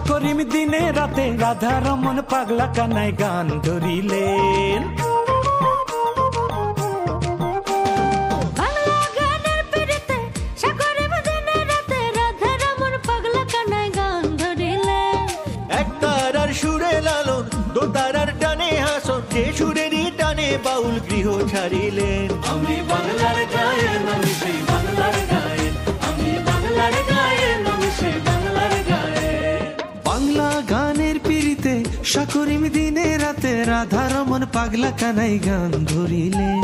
সাকরিম দিনে রাতে রাধা রমন পাগলা কানায় গান ধরিলেন। একতারার সুরে লালন, দোতারার টানে হাসন, যে সুরেরই টানে বাউল গৃহ ছাড়িলেন। আমি বাংলার গায়েন, আমি সেই বাংলার গায়েন, আমি বাংলার গায়েন, আমি সেই বাংলার গায়েন। বাংলা গানের পিড়িতে সাকরিম দিনে রাতে রাধা রমন পাগলা কানাই গান ধরিলেন।